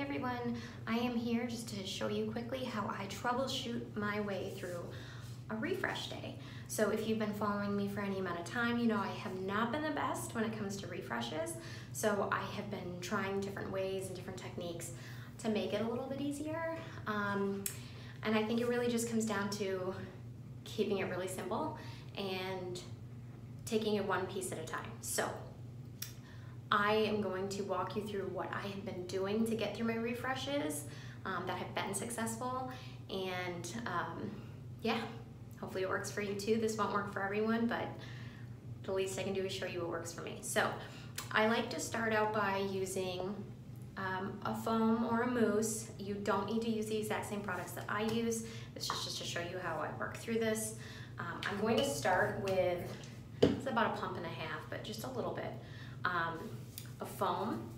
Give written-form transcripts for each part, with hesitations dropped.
everyone, I am here just to show you quickly how I troubleshoot my way through a refresh day. So if you've been following me for any amount of time, you know I have not been the best when it comes to refreshes. So I have been trying different ways and different techniques to make it a little bit easier. And I think it really just comes down to keeping it really simple and taking it one piece at a time. So I am going to walk you through what I have been doing to get through my refreshes that have been successful, and yeah, hopefully it works for you too. This won't work for everyone, but the least I can do is show you what works for me. So I like to start out by using a foam or a mousse. You don't need to use the exact same products that I use. This is just to show you how I work through this. I'm going to start with, it's about a pump and a half, but just a little bit of foam,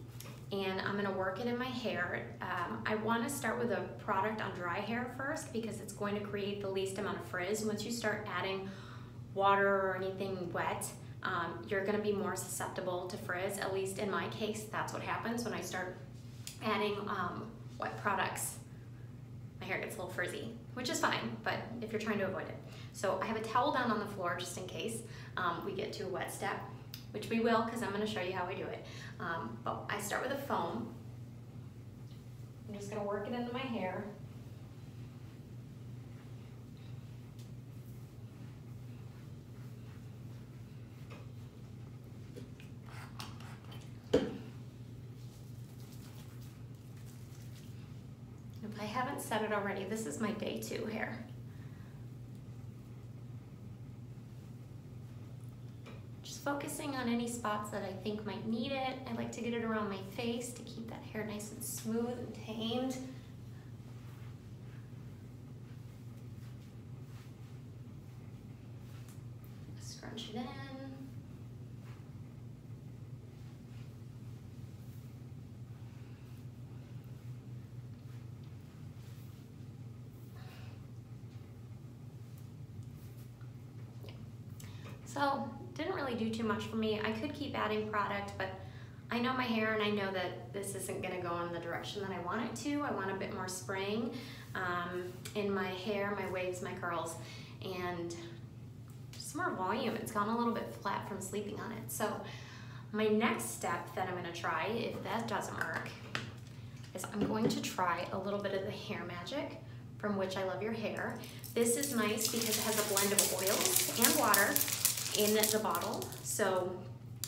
and I'm going to work it in my hair. I want to start with a product on dry hair first because it's going to create the least amount of frizz. Once you start adding water or anything wet, you're going to be more susceptible to frizz. At least in my case, that's what happens when I start adding wet products. My hair gets a little frizzy, which is fine, but if you're trying to avoid it. So I have a towel down on the floor just in case we get to a wet step, which we will because I'm going to show you how I do it. But I start with a foam. I'm just going to work it into my hair. If I haven't said it already, this is my day 2 hair. Focusing on any spots that I think might need it. I like to get it around my face to keep that hair nice and smooth and tamed. Scrunch it in. So, didn't really do too much for me. I could keep adding product, but I know my hair and I know that this isn't gonna go in the direction that I want it to. I want a bit more spraying in my hair, my waves, my curls, and just more volume. It's gone a little bit flat from sleeping on it. So my next step that I'm gonna try, if that doesn't work, is I'm going to try a little bit of the Hair Magic from Which I Love Your Hair. This is nice because it has a blend of oils and water in the bottle, so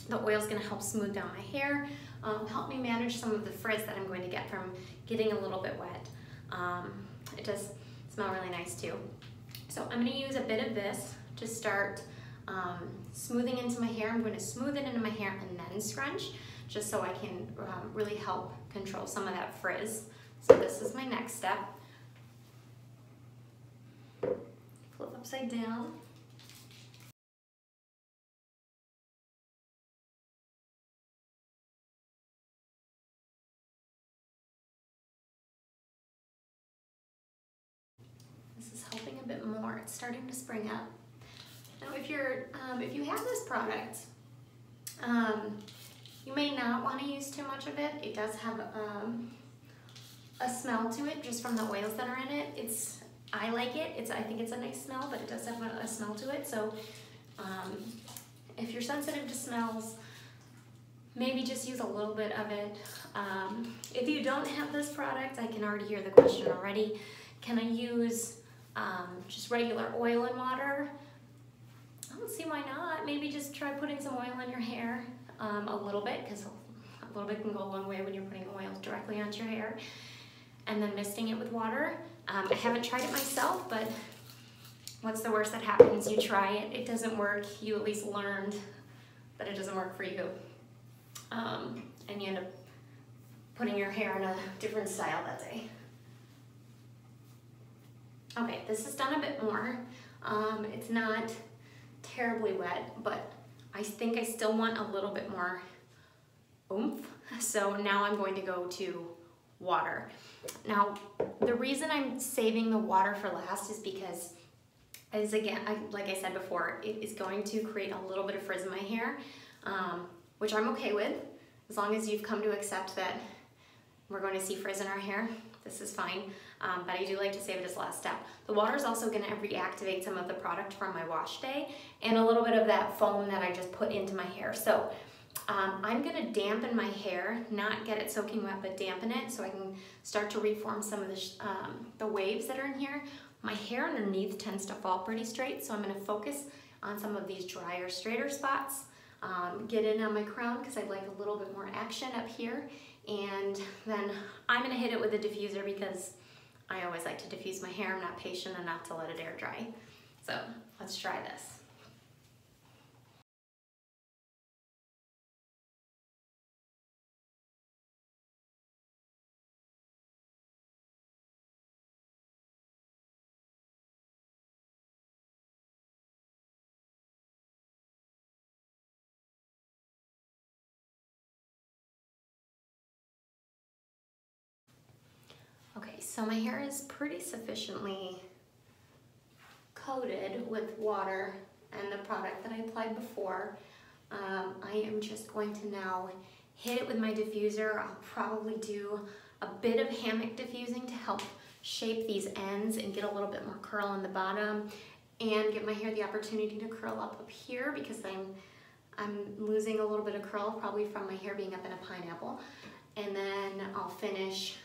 the oil is going to help smooth down my hair, help me manage some of the frizz that I'm going to get from getting a little bit wet. It does smell really nice too. So I'm going to use a bit of this to start smoothing into my hair. I'm going to smooth it into my hair and then scrunch, just so I can really help control some of that frizz. So this is my next step. Flip upside down. Helping a bit more. It's starting to spring up. Now, if you have this product, you may not want to use too much of it. It does have a smell to it just from the oils that are in it. I like it. I think it's a nice smell, but it does have a smell to it. So, if you're sensitive to smells, maybe just use a little bit of it. If you don't have this product, I can already hear the question already. Can I use just regular oil and water? I don't see why not. Maybe just try putting some oil in your hair a little bit, because a little bit can go a long way when you're putting oil directly onto your hair, and then misting it with water. I haven't tried it myself, but what's the worst that happens? You try it, it doesn't work, you at least learned that it doesn't work for you, and you end up putting your hair in a different style that day. Okay, this is done a bit more. It's not terribly wet, but I think I still want a little bit more oomph. So now I'm going to go to water. Now, the reason I'm saving the water for last is because, like I said before, it is going to create a little bit of frizz in my hair, which I'm okay with, as long as you've come to accept that we're going to see frizz in our hair, this is fine, but I do like to save it as the last step. The water is also going to reactivate some of the product from my wash day and a little bit of that foam that I just put into my hair. So I'm going to dampen my hair, not get it soaking wet, but dampen it so I can start to reform some of the waves that are in here. My hair underneath tends to fall pretty straight, so I'm going to focus on some of these drier, straighter spots. Get in on my crown because I'd like a little bit more action up here. And then I'm going to hit it with a diffuser because I always like to diffuse my hair. I'm not patient enough to let it air dry. So let's try this. Okay, so my hair is pretty sufficiently coated with water and the product that I applied before. I am just going to now hit it with my diffuser. I'll probably do a bit of hammock diffusing to help shape these ends and get a little bit more curl in the bottom and give my hair the opportunity to curl up here because I'm losing a little bit of curl probably from my hair being up in a pineapple. And then I'll finish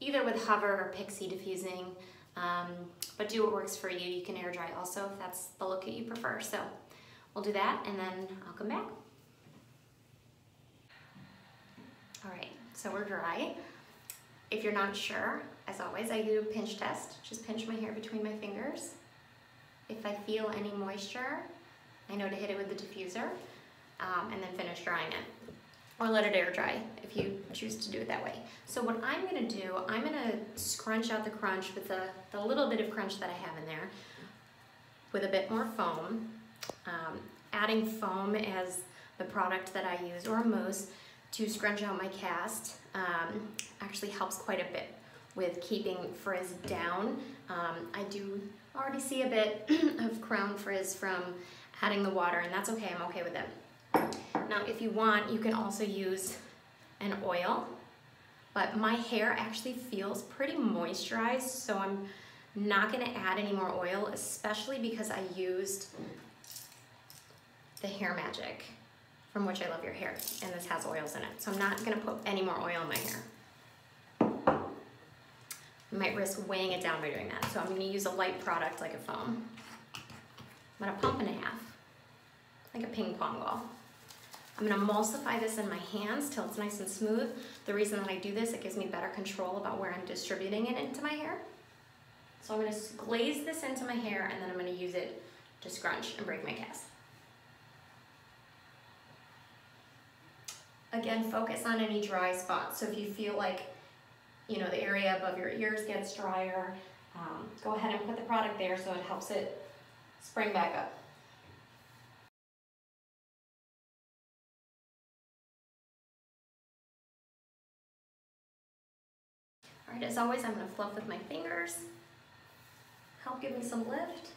either with hover or pixie diffusing, but do what works for you. You can air dry also if that's the look that you prefer. So we'll do that and then I'll come back. All right, so we're dry. If you're not sure, as always, I do a pinch test. Just pinch my hair between my fingers. If I feel any moisture, I know to hit it with the diffuser and then finish drying it. Or let it air dry if you choose to do it that way. So what I'm gonna do, I'm gonna scrunch out the crunch with the little bit of crunch that I have in there with a bit more foam. Adding foam as the product that I use or mousse to scrunch out my cast actually helps quite a bit with keeping frizz down. I do already see a bit of crown frizz from adding the water and that's okay, I'm okay with it. Now, if you want, you can also use an oil, but my hair actually feels pretty moisturized, so I'm not gonna add any more oil, especially because I used the Hair Magic, from which I love your hair, and this has oils in it, so I'm not gonna put any more oil in my hair. I might risk weighing it down by doing that, so I'm gonna use a light product like a foam. I'm gonna pump and a half, like a ping pong ball. I'm gonna emulsify this in my hands till it's nice and smooth. The reason that I do this, it gives me better control about where I'm distributing it into my hair. So I'm gonna glaze this into my hair and then I'm gonna use it to scrunch and break my cast. Again, focus on any dry spots. So if you feel like, you know, the area above your ears gets drier, go ahead and put the product there so it helps it spring back up. All right, as always, I'm gonna fluff with my fingers, help give me some lift.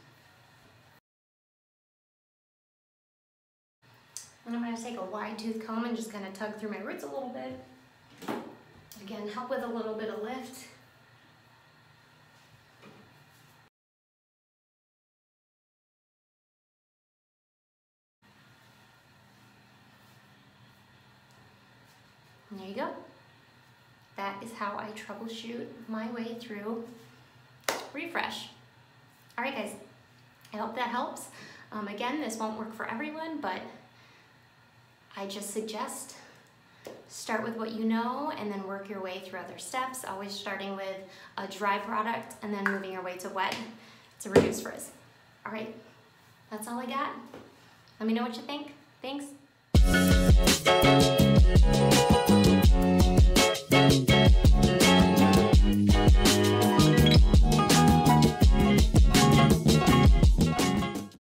And I'm gonna take a wide tooth comb and just kind of tug through my roots a little bit. Again, help with a little bit of lift. And there you go. That is how I troubleshoot my way through refresh. All right, guys, I hope that helps. Again, this won't work for everyone, but I just suggest start with what you know and then work your way through other steps, always starting with a dry product and then moving your way to wet to reduce frizz. All right, that's all I got. Let me know what you think. Thanks.